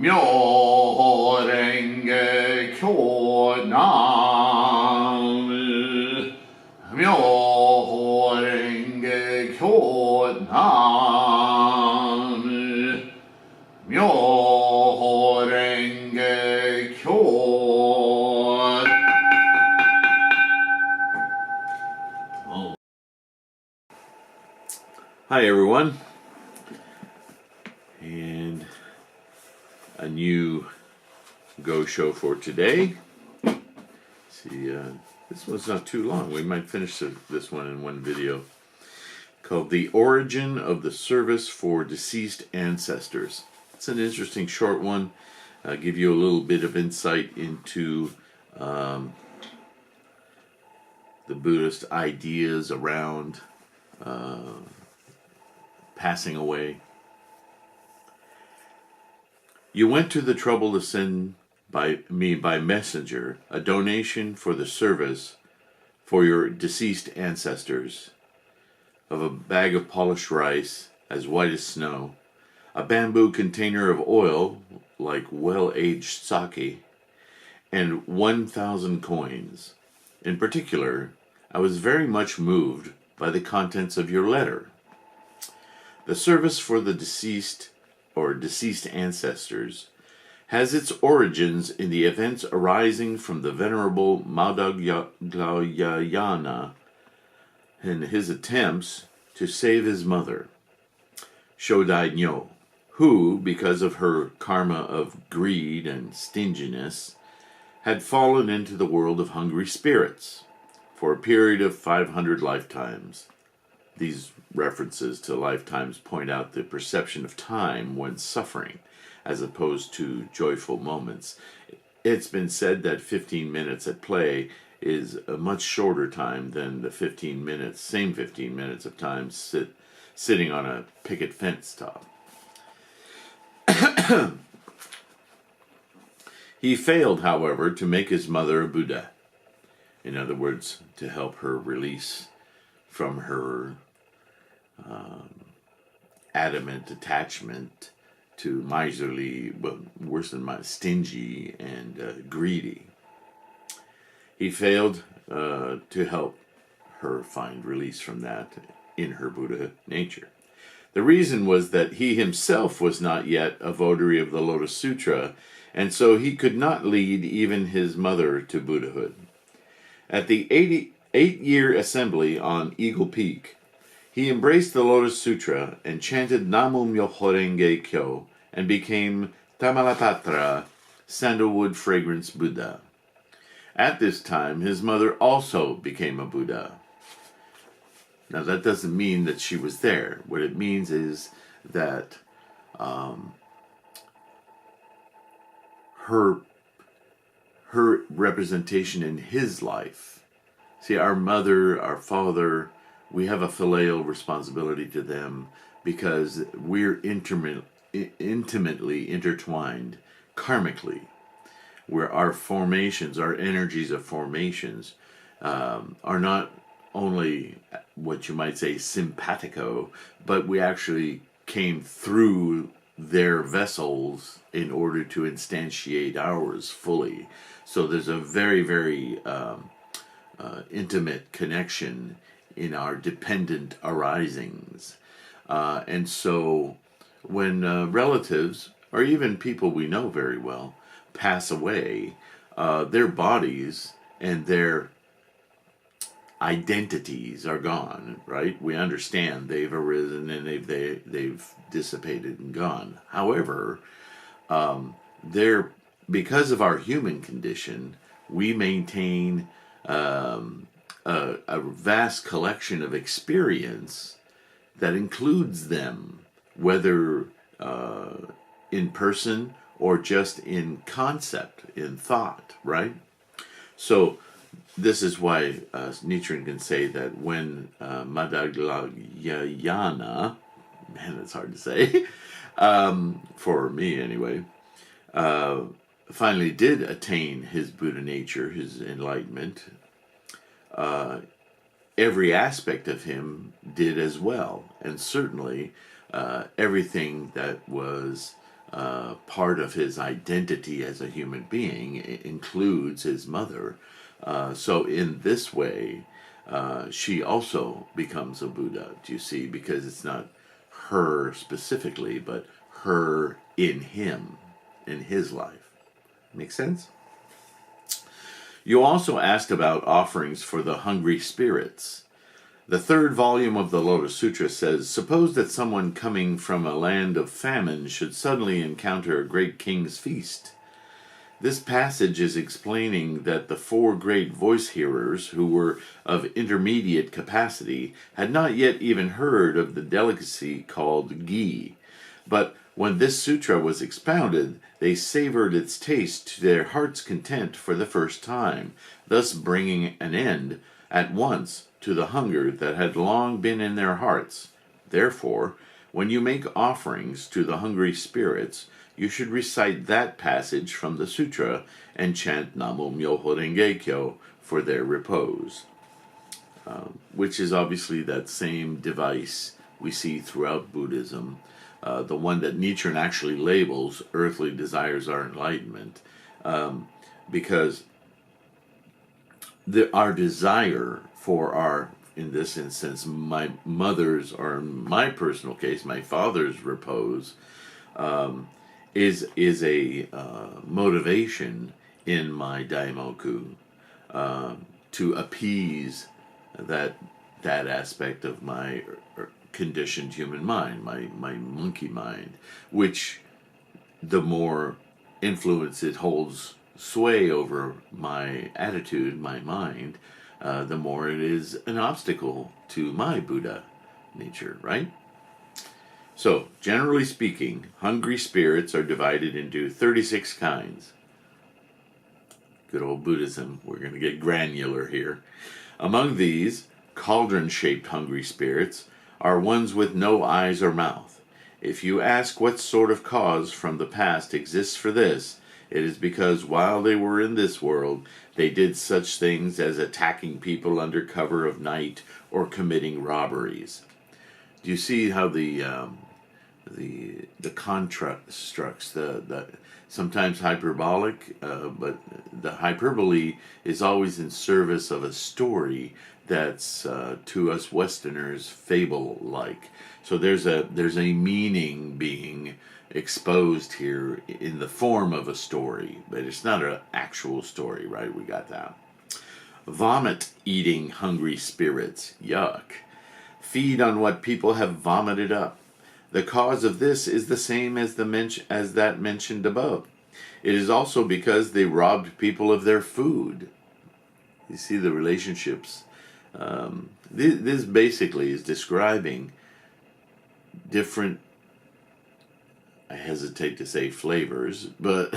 Myoho Renge Kyo Nam Myoho Renge Kyo Nam Myoho Renge Kyo. Oh. Hi everyone, and a new Go show for today. See, this one's not too long. We might finish this one in one video, called The Origin of the Service for Deceased Ancestors. It's an interesting short one. I'll give you a little bit of insight into the Buddhist ideas around passing away. You went to the trouble to send me by messenger a donation for the service for your deceased ancestors of a bag of polished rice as white as snow, a bamboo container of oil like well-aged sake, and 1,000 coins. In particular, I was very much moved by the contents of your letter. The service for the deceased ancestors has its origins in the events arising from the Venerable Madhyayanana and his attempts to save his mother, Shodai Nyo, who, because of her karma of greed and stinginess, had fallen into the world of hungry spirits for a period of 500 lifetimes. These references to lifetimes point out the perception of time when suffering, as opposed to joyful moments. It's been said that 15 minutes at play is a much shorter time than the same 15 minutes of time sitting on a picket fence top. He failed, however, to make his mother a Buddha. In other words, to help her release from her adamant attachment to miserly, well, worse than stingy and greedy. He failed to help her find release from that in her Buddha nature. The reason was that he himself was not yet a votary of the Lotus Sutra, and so he could not lead even his mother to Buddhahood. At the 88-year assembly on Eagle Peak, he embraced the Lotus Sutra and chanted Namu Myoho Renge Kyo and became Tamalapatra, Sandalwood Fragrance Buddha. At this time, his mother also became a Buddha. Now, that doesn't mean that she was there. What it means is that her representation in his life. See, our mother, our father, we have a filial responsibility to them because we're intimately intertwined karmically, where our formations, our energies of formations, are not only what you might say simpatico, but we actually came through their vessels in order to instantiate ours fully. So there's a very, very intimate connection in our dependent arisings. And so when relatives, or even people we know very well, pass away, their bodies and their identities are gone, right? We understand they've arisen and they've dissipated and gone. However, because of our human condition, we maintain a vast collection of experience that includes them, whether in person or just in concept, in thought, right? So this is why Nichiren can say that when Madhyayanana, man, that's hard to say, for me anyway, finally did attain his Buddha nature, his enlightenment, every aspect of him did as well. And certainly everything that was part of his identity as a human being includes his mother. So in this way, she also becomes a Buddha, do you see? Because it's not her specifically, but her in him, in his life. Make sense? You also asked about offerings for the hungry spirits. The third volume of the Lotus Sutra says, suppose that someone coming from a land of famine should suddenly encounter a great king's feast. This passage is explaining that the four great voice hearers, who were of intermediate capacity, had not yet even heard of the delicacy called ghee. But when this sutra was expounded, they savored its taste to their heart's content for the first time, thus bringing an end at once to the hunger that had long been in their hearts. Therefore, when you make offerings to the hungry spirits, you should recite that passage from the sutra and chant Namo Myoho Renge Kyo for their repose, which is obviously that same device we see throughout Buddhism, the one that Nichiren actually labels earthly desires are enlightenment, because our desire for our, in this instance, my mother's, or in my personal case, my father's repose, is a motivation in my daimoku to appease that aspect of my conditioned human mind, my monkey mind, which the more influence it holds sway over my attitude, my mind, the more it is an obstacle to my Buddha nature, right? So, generally speaking, hungry spirits are divided into 36 kinds. Good old Buddhism. We're going to get granular here. Among these, cauldron-shaped hungry spirits are ones with no eyes or mouth. If you ask what sort of cause from the past exists for this, it is because while they were in this world, they did such things as attacking people under cover of night or committing robberies. Do you see how the constructs, the sometimes hyperbolic, but the hyperbole is always in service of a story that's to us Westerners fable-like. So there's a meaning being exposed here in the form of a story, but it's not an actual story, right? We got that. Vomit-eating hungry spirits, yuck, feed on what people have vomited up. The cause of this is the same as that mentioned above. It is also because they robbed people of their food. You see the relationships. This basically is describing different, I hesitate to say flavors, but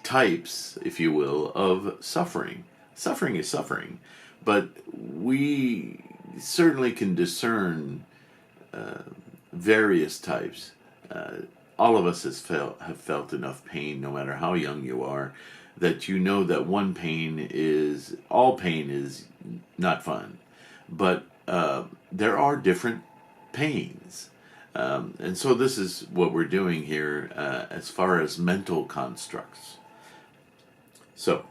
types, if you will, of suffering. Suffering is suffering, but we certainly can discern various types. All of us have felt enough pain, no matter how young you are, that you know that all pain is not fun. But there are different pains. And so this is what we're doing here as far as mental constructs. So,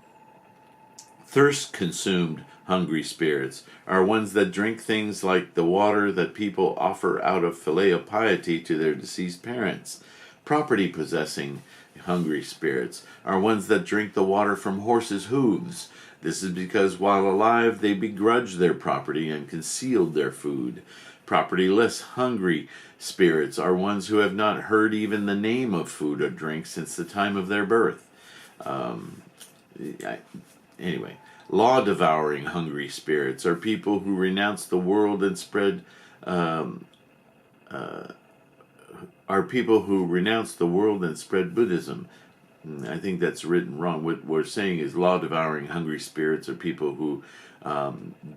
thirst-consumed hungry spirits are ones that drink things like the water that people offer out of filial piety to their deceased parents. Property-possessing hungry spirits are ones that drink the water from horses' hooves. This is because while alive they begrudged their property and concealed their food. Propertyless hungry spirits are ones who have not heard even the name of food or drink since the time of their birth. Anyway, law-devouring hungry spirits are people who renounce the world and spread Buddhism. I think that's written wrong. What we're saying is law-devouring hungry spirits are people who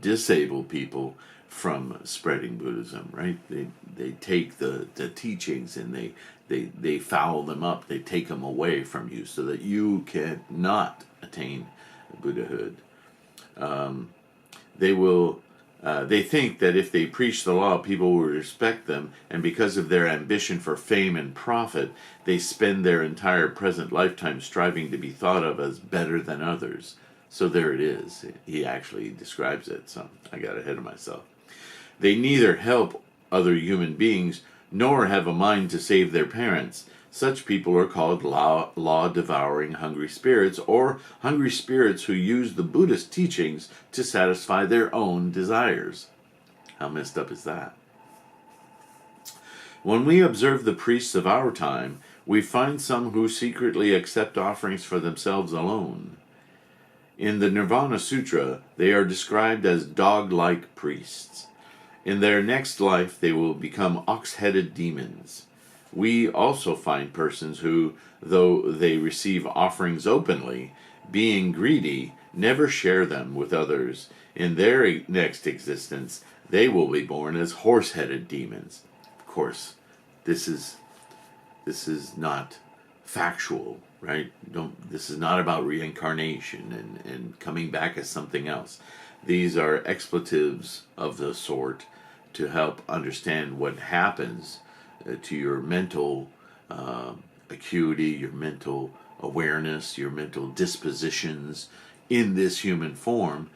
disable people from spreading Buddhism, right? They take the teachings and they foul them up. They take them away from you so that you cannot attain Buddhahood. They will They think that if they preach the law, people will respect them, and because of their ambition for fame and profit, they spend their entire present lifetime striving to be thought of as better than others. So there it is. He actually describes it, so I got ahead of myself. They neither help other human beings nor have a mind to save their parents. Such people are called law-devouring hungry spirits, or hungry spirits who use the Buddhist teachings to satisfy their own desires. How messed up is that? When we observe the priests of our time, we find some who secretly accept offerings for themselves alone. In the Nirvana Sutra, they are described as dog-like priests. In their next life, they will become ox-headed demons. We also find persons who, though they receive offerings openly, being greedy, never share them with others. In their next existence, they will be born as horse-headed demons. Of course, this is not factual, right? This is not about reincarnation and coming back as something else. These are expletives of the sort to help understand what happens to your mental acuity, your mental awareness, your mental dispositions in this human form,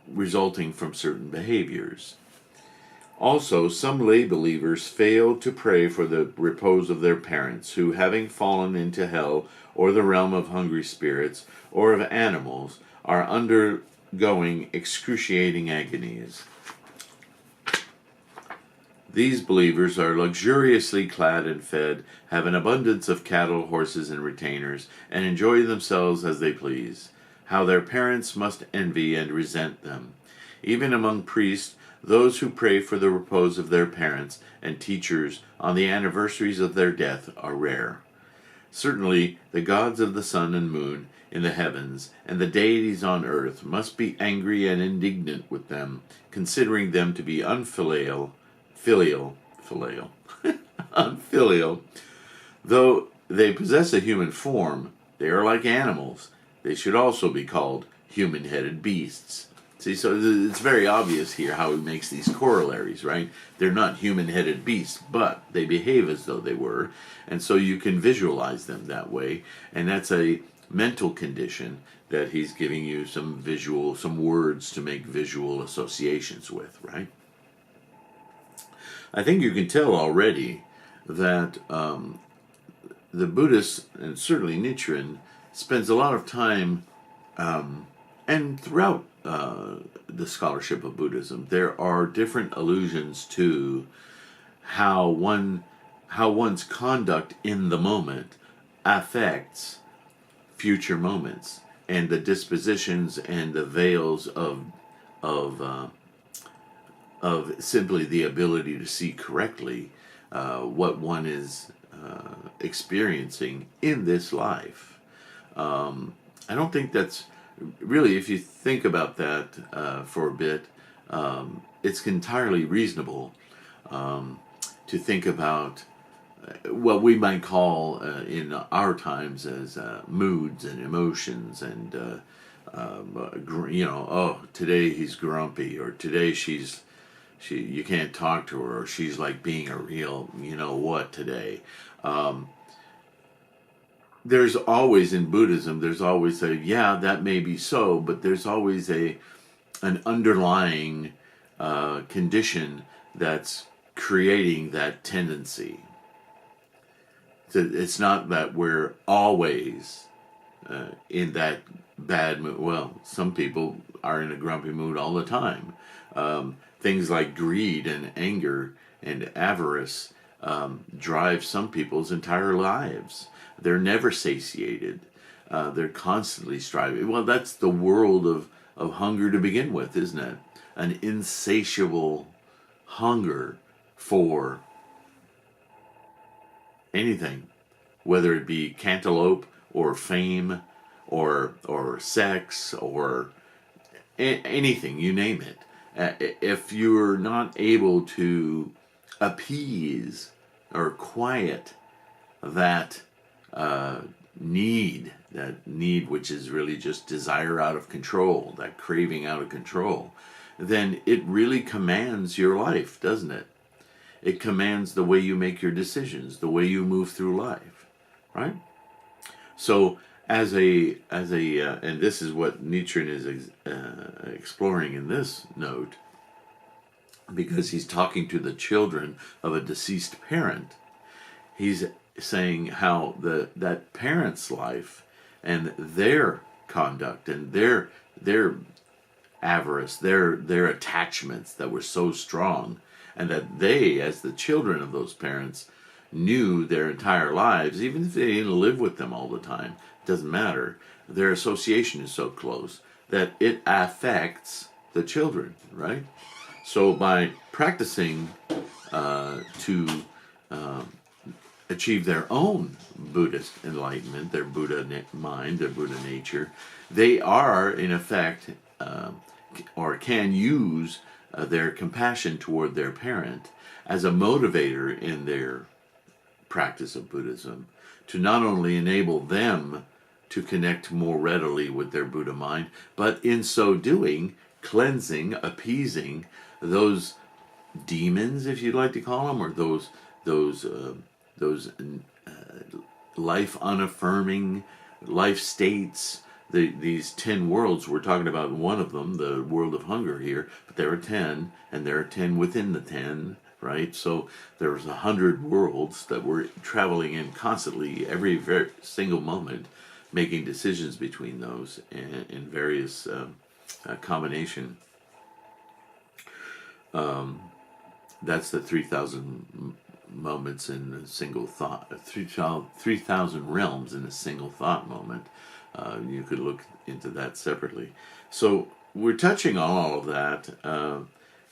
resulting from certain behaviors. Also, some lay believers fail to pray for the repose of their parents, who, having fallen into hell or the realm of hungry spirits or of animals, are undergoing excruciating agonies. These believers are luxuriously clad and fed, have an abundance of cattle, horses, and retainers, and enjoy themselves as they please. How their parents must envy and resent them. Even among priests, those who pray for the repose of their parents and teachers on the anniversaries of their death are rare. Certainly, the gods of the sun and moon in the heavens and the deities on earth must be angry and indignant with them, considering them to be unfilial, though they possess a human form. They are like animals. They should also be called human-headed beasts. See, so it's very obvious here how he makes these corollaries, right? They're not human-headed beasts, but they behave as though they were, and so you can visualize them that way, and that's a mental condition that he's giving you some words to make visual associations with, right? I think you can tell already that the Buddhist, and certainly Nichiren, spends a lot of time, and throughout the scholarship of Buddhism, there are different allusions to how one's conduct in the moment affects future moments, and the dispositions and the veils of simply the ability to see correctly what one is experiencing in this life. I don't think that's really, if you think about that for a bit, it's entirely reasonable to think about what we might call in our times as moods and emotions, and today he's grumpy, or today you can't talk to her, or she's like being a real what today. There's always, in Buddhism, there's always that may be so, but there's always an underlying condition that's creating that tendency. So it's not that we're always in that bad mood. Well, some people are in a grumpy mood all the time. Things like greed and anger and avarice drive some people's entire lives. They're never satiated. They're constantly striving. Well, that's the world of hunger to begin with, isn't it? An insatiable hunger for anything, whether it be cantaloupe or fame or sex or anything, you name it. If you're not able to appease or quiet that need which is really just desire out of control, that craving out of control, then it really commands your life, doesn't it? It commands the way you make your decisions, the way you move through life, right? So, and this is what Nichiren is exploring in this note, because he's talking to the children of a deceased parent. He's saying how that parent's life and their conduct and their avarice, their attachments that were so strong, and that they, as the children of those parents, knew their entire lives, even if they didn't live with them all the time, it doesn't matter. Their association is so close that it affects the children, right? So by practicing to achieve their own Buddhist enlightenment, their Buddha mind, their Buddha nature, they are, in effect, or can use their compassion toward their parent as a motivator in their practice of Buddhism, to not only enable them to connect more readily with their Buddha mind, but in so doing, cleansing, appeasing those demons, if you'd like to call them, or those life unaffirming life states. These 10 worlds, we're talking about one of them, the world of hunger here, but there are 10, and there are 10 within the 10, right? So there's 100 worlds that we're traveling in constantly, every very single moment, making decisions between those in various combination. That's the 3,000 moments in a single thought, 3,000 realms in a single thought moment. You could look into that separately. So we're touching on all of that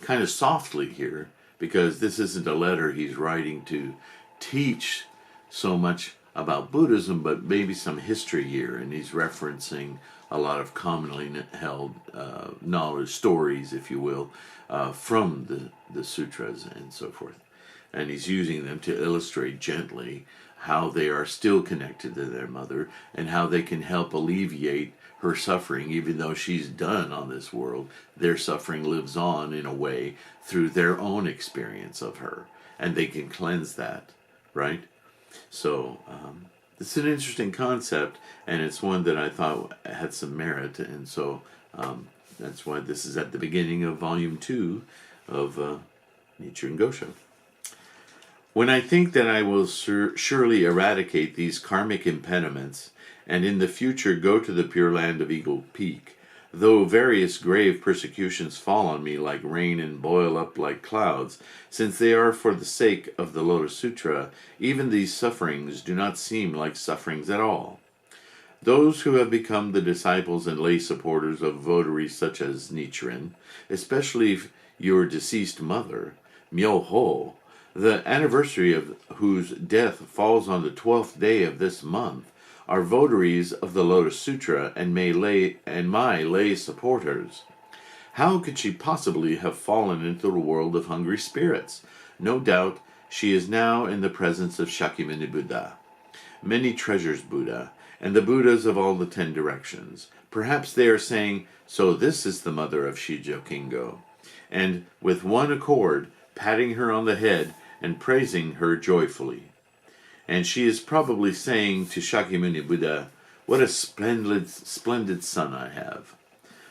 kind of softly here, because this isn't a letter he's writing to teach so much about Buddhism, but maybe some history here, and he's referencing a lot of commonly held knowledge, stories, if you will, from the sutras and so forth. And he's using them to illustrate gently how they are still connected to their mother, and how they can help alleviate her suffering. Even though she's done on this world, their suffering lives on in a way through their own experience of her, and they can cleanse that, right? So it's an interesting concept, and it's one that I thought had some merit, and so that's why this is at the beginning of Volume 2 of Nichiren Gosho. When I think that I will surely eradicate these karmic impediments, and in the future go to the Pure Land of Eagle Peak, though various grave persecutions fall on me like rain and boil up like clouds, since they are for the sake of the Lotus Sutra, even these sufferings do not seem like sufferings at all. Those who have become the disciples and lay supporters of votaries such as Nichiren, especially your deceased mother, Myoho, the anniversary of whose death falls on the 12th day of this month, are votaries of the Lotus Sutra and my lay supporters. How could she possibly have fallen into the world of hungry spirits? No doubt she is now in the presence of Shakyamuni Buddha, many treasures Buddha, and the Buddhas of all the 10 directions. Perhaps they are saying, so this is the mother of Shijo Kingo, and with one accord, patting her on the head and praising her joyfully. And she is probably saying to Shakyamuni Buddha, what a splendid son I have.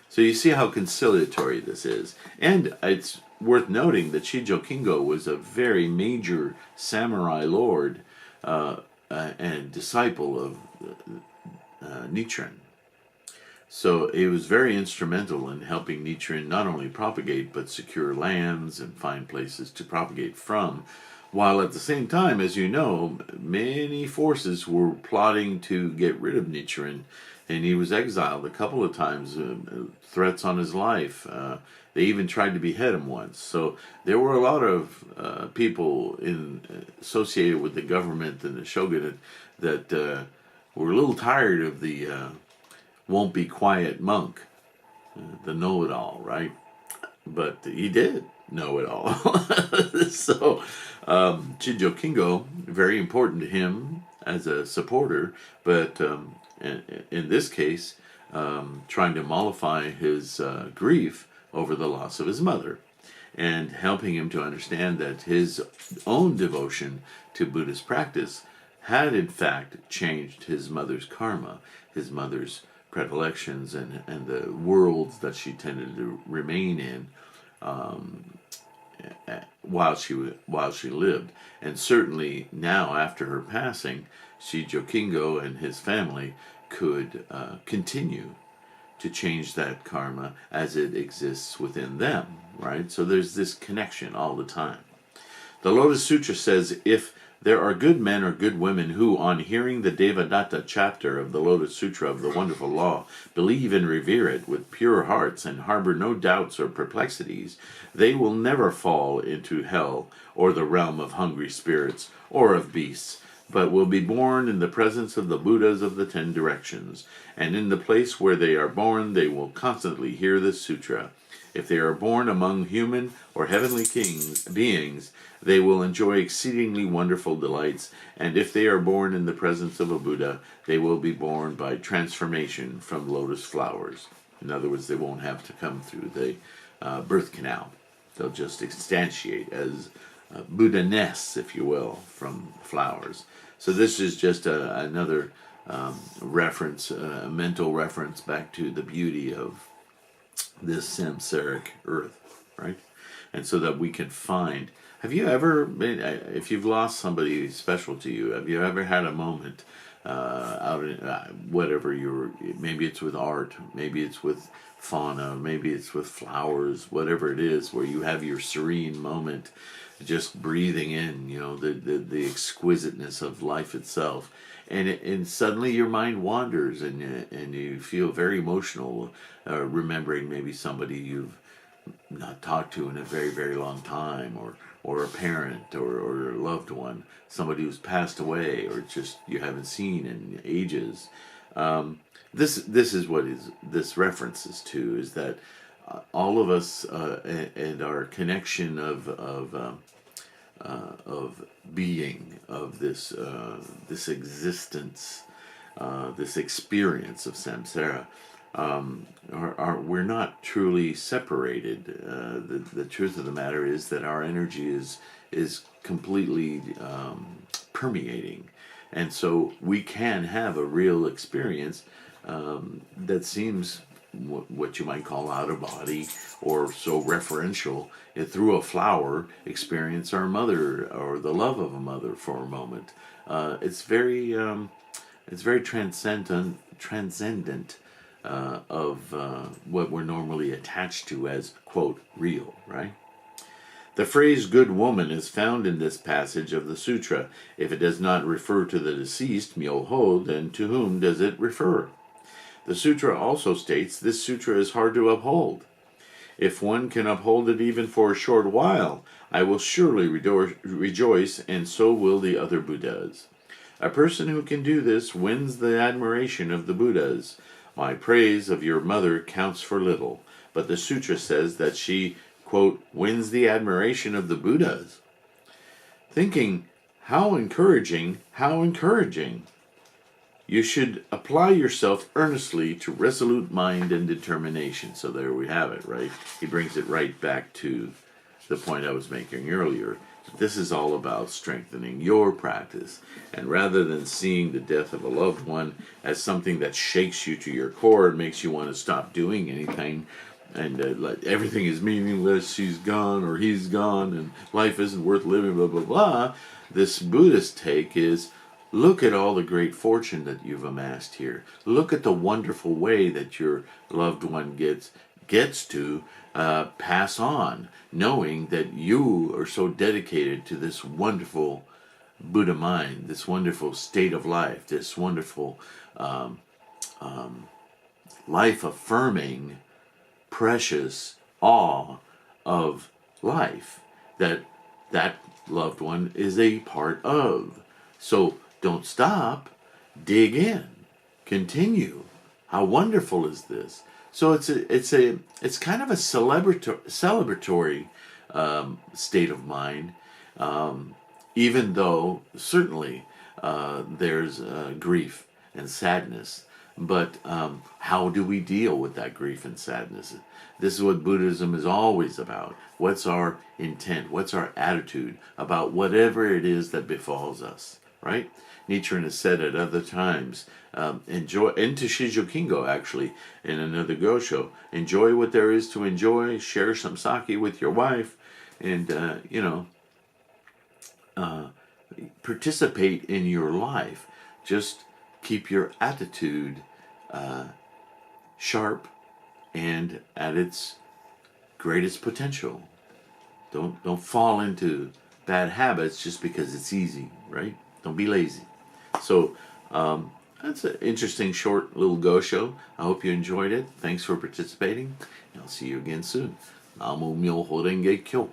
So you see how conciliatory this is. And it's worth noting that Shijo Kingo was a very major samurai lord and disciple of Nichiren. So he was very instrumental in helping Nichiren not only propagate, but secure lands and find places to propagate from, while at the same time, as you know, many forces were plotting to get rid of Nichiren, and he was exiled a couple of times, threats on his life. They even tried to behead him once. So there were a lot of people associated with the government and the shogunate that were a little tired of the won't be quiet monk, the know-it-all, right? But he did know it all. So Shijo Kingo, very important to him as a supporter, but in this case, trying to mollify his grief over the loss of his mother, and helping him to understand that his own devotion to Buddhist practice had in fact changed his mother's karma, his mother's predilections, and the worlds that she tended to remain in while she lived. And certainly now, after her passing, Shijo Kingo and his family could continue to change that karma as it exists within them, right? So there's this connection all the time. The Lotus Sutra says, if there are good men or good women who, on hearing the Devadatta chapter of the Lotus Sutra of the Wonderful Law, believe and revere it with pure hearts and harbor no doubts or perplexities, they will never fall into hell or the realm of hungry spirits or of beasts, but will be born in the presence of the Buddhas of the 10 directions, and in the place where they are born they will constantly hear this sutra. If they are born among human or heavenly beings, they will enjoy exceedingly wonderful delights, and if they are born in the presence of a Buddha, they will be born by transformation from lotus flowers. In other words, they won't have to come through the birth canal. They'll just instantiate as Buddha-ness, if you will, from flowers. So this is just another reference, a mental reference back to the beauty of this samsaric earth, right? And so that we can find. Have you ever been, if you've lost somebody special to you, have you ever had a moment out in whatever maybe it's with art, maybe it's with fauna, maybe it's with flowers, whatever it is, where you have your serene moment, just breathing in, the exquisiteness of life itself, and suddenly your mind wanders, and you feel very emotional, remembering maybe somebody you've not talked to in a very, very long time, or a parent, or a loved one, somebody who's passed away, or just you haven't seen in ages. This is what this references to, is that all of us and our connection of being, of this existence, this experience of samsara, we're not truly separated. The truth of the matter is that our energy is completely permeating, and so we can have a real experience that seems what you might call out of body, or so referential, through a flower experience our mother, or the love of a mother for a moment. It's very transcendent of what we're normally attached to as, quote, real, right? The phrase good woman is found in this passage of the sutra. If it does not refer to the deceased, Myoho, then to whom does it refer? The sutra also states this sutra is hard to uphold. If one can uphold it even for a short while, I will surely rejoice, and so will the other Buddhas. A person who can do this wins the admiration of the Buddhas. My praise of your mother counts for little, but the sutra says that she, quote, wins the admiration of the Buddhas. Thinking, how encouraging, how encouraging. You should apply yourself earnestly to resolute mind and determination. So there we have it, right? He brings it right back to the point I was making earlier. This is all about strengthening your practice. And rather than seeing the death of a loved one as something that shakes you to your core and makes you want to stop doing anything, and like everything is meaningless, she's gone or he's gone, and life isn't worth living, blah, blah, blah, this Buddhist take is, look at all the great fortune that you've amassed here. Look at the wonderful way that your loved one gets to pass on, knowing that you are so dedicated to this wonderful Buddha mind, this wonderful state of life, this wonderful life-affirming, precious awe of life that loved one is a part of. So don't stop, dig in, continue. How wonderful is this? So it's kind of a celebratory state of mind, even though certainly there's grief and sadness But how do we deal with that grief and sadness? This is what Buddhism is always about. What's our intent? What's our attitude about whatever it is that befalls us, right? Nichiren has said at other times, enjoy, into Shijo Kingo actually, in another Gosho, enjoy what there is to enjoy, share some sake with your wife, and, participate in your life. Just keep your attitude sharp and at its greatest potential. Don't fall into bad habits just because it's easy, right? Don't be lazy. So that's an interesting short little go show. I hope you enjoyed it. Thanks for participating. And I'll see you again soon. Namo Myoho Renge Kyo.